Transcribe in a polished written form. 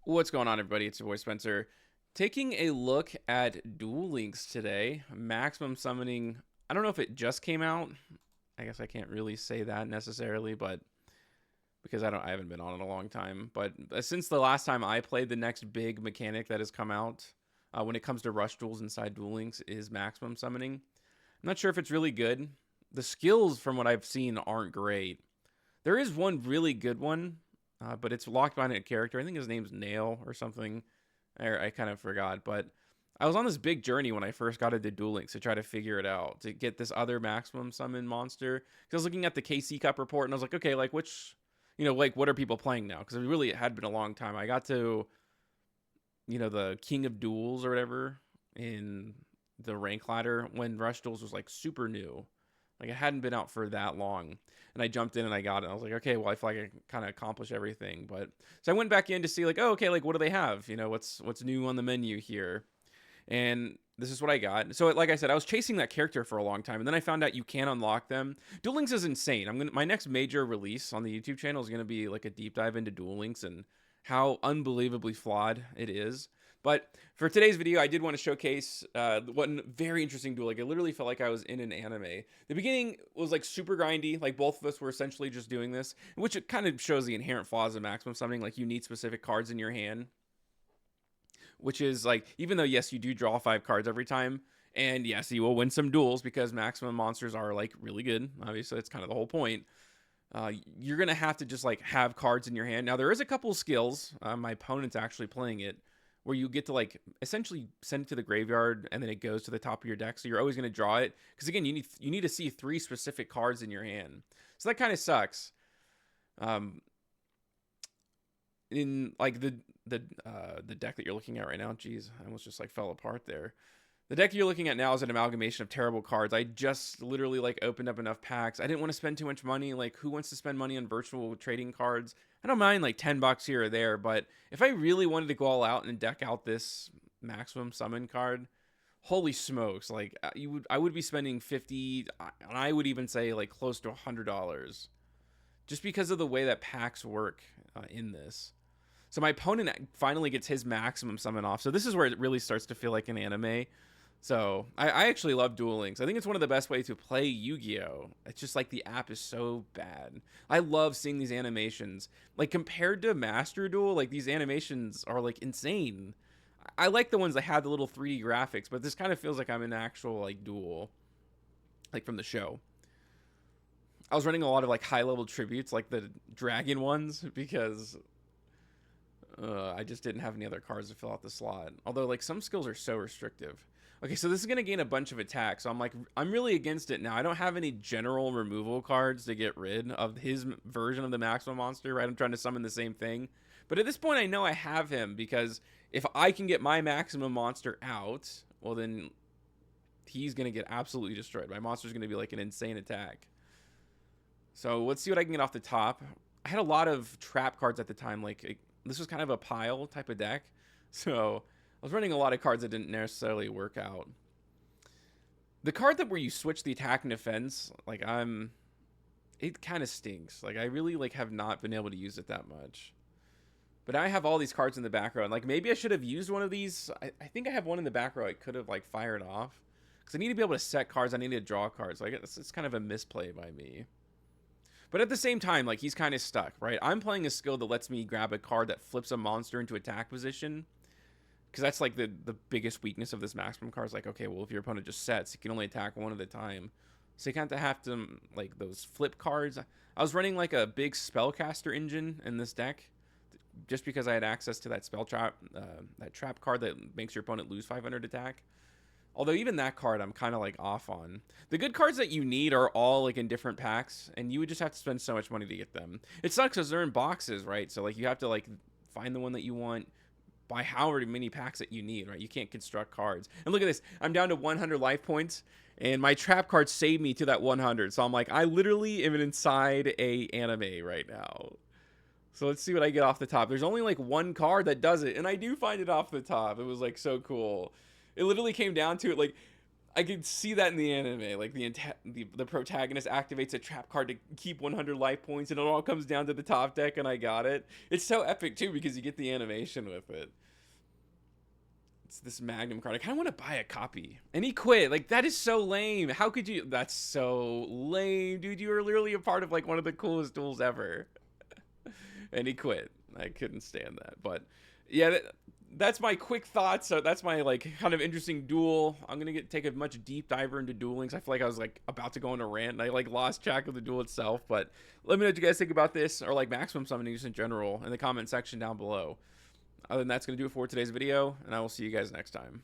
What's going on, everybody? It's your boy Spencer. Taking a look at Duel Links today. Maximum Summoning. I don't know if it just came out. I guess I can't really say that necessarily, but because I haven't been on it a long time. But since the last time I played, the next big mechanic that has come out when it comes to Rush Duels inside Duel Links is Maximum Summoning. I'm not sure if it's really good. The skills, from what I've seen, aren't great. There is one really good one, but it's locked behind a character. I think his name's Nail or something. I kind of forgot, but I was on this big journey when I first got into Duel Links to try to figure it out, to get this other maximum summon monster. Because I was looking at the KC Cup report and I was like, okay, like which, like what are people playing now? Because it had been a long time. I got to, the King of Duels or whatever in the rank ladder when Rush Duels was like super new. Like it hadn't been out for that long. And I jumped in and I got it. I was like, okay, well, I feel like I kind of accomplished everything. But so I went back in to see like, oh, okay, like what do they have? What's new on the menu here? And this is what I got. So like I said, I was chasing that character for a long time, and then I found out you can unlock them. Duel Links is insane. My next major release on the YouTube channel is gonna be like a deep dive into Duel Links and how unbelievably flawed it is. But for today's video, I did want to showcase one very interesting duel. Like, it literally felt like I was in an anime. The beginning was like super grindy. Like, both of us were essentially just doing this, which it kind of shows the inherent flaws of maximum summoning. Like, you need specific cards in your hand, which is like, even though, yes, you do draw 5 cards every time, and yes, you will win some duels because maximum monsters are like really good. Obviously, that's kind of the whole point. You're gonna have to just like have cards in your hand. Now, there is a couple of skills. My opponent's actually playing it, where you get to like essentially send it to the graveyard and then it goes to the top of your deck. So you're always going to draw it because again, you need to see 3 specific cards in your hand. So that kind of sucks. In like the deck that you're looking at right now, geez, I almost just like fell apart there. The deck you're looking at now is an amalgamation of terrible cards. I just literally like opened up enough packs. I didn't want to spend too much money. Like, who wants to spend money on virtual trading cards? I don't mind like $10 here or there, but if I really wanted to go all out and deck out this maximum summon card, holy smokes! Like, I would be spending 50, and I would even say like close to $100, just because of the way that packs work in this. So my opponent finally gets his maximum summon off. So this is where it really starts to feel like an anime. So I actually love Duel Links. I think it's one of the best ways to play Yu-Gi-Oh! It's just like the app is so bad. I love seeing these animations. Like, compared to Master Duel, like these animations are like insane. I like the ones that have the little 3D graphics, but this kind of feels like I'm in actual like duel, like from the show. I was running a lot of like high level tributes, like the dragon ones, because I just didn't have any other cards to fill out the slot. Although, like, some skills are so restrictive. Okay, so this is going to gain a bunch of attacks. So I'm really against it now. I don't have any general removal cards to get rid of his version of the maximum monster, right? I'm trying to summon the same thing. But at this point, I know I have him because if I can get my maximum monster out, well, then he's going to get absolutely destroyed. My monster's going to be like an insane attack. So let's see what I can get off the top. I had a lot of trap cards at the time, like this was kind of a pile type of deck. So I was running a lot of cards that didn't necessarily work out. The card that where you switch the attack and defense, like it kind of stinks. Like, I really like have not been able to use it that much. But I have all these cards in the back row. And like, maybe I should have used one of these. I think I have one in the back row I could have like fired off. Because I need to be able to set cards. I need to draw cards. Like, it's kind of a misplay by me. But at the same time, like, he's kind of stuck, right? I'm playing a skill that lets me grab a card that flips a monster into attack position. Because that's, like, the biggest weakness of this maximum card. Is like, okay, well, if your opponent just sets, you can only attack one at a time. So you kind of have to, like, those flip cards. I was running, like, a big spellcaster engine in this deck. Just because I had access to that spell trap, that trap card that makes your opponent lose 500 attack. Although even that card I'm kind of like off on. The good cards that you need are all like in different packs, and you would just have to spend so much money to get them. It sucks because they're in boxes, right? So like you have to like find the one that you want, buy however many packs that you need, right? You can't construct cards. And look at this. I'm down to 100 life points, and my trap card saved me to that 100. So I'm like, I literally am inside a anime right now. So let's see what I get off the top. There's only like one card that does it, and I do find it off the top. It was like so cool. It literally came down to it. Like, I could see that in the anime, like the protagonist activates a trap card to keep 100 life points, and it all comes down to the top deck, and I got it. It's so epic too because you get the animation with it. It's this Magnum card. I kind of want to buy a copy. And he quit. Like, that is so lame. How could you? That's so lame, dude. You were literally a part of like one of the coolest duels ever. And he quit. I couldn't stand that. But yeah, that's my quick thoughts. So that's my like kind of interesting duel. I'm gonna take a much deep diver into Duel Links. I feel like I was like about to go on a rant, and I like lost track of the duel itself. But let me know what you guys think about this, or like maximum summoning just in general, in the comment section down below. Other than that, that's gonna do it for today's video, and I will see you guys next time.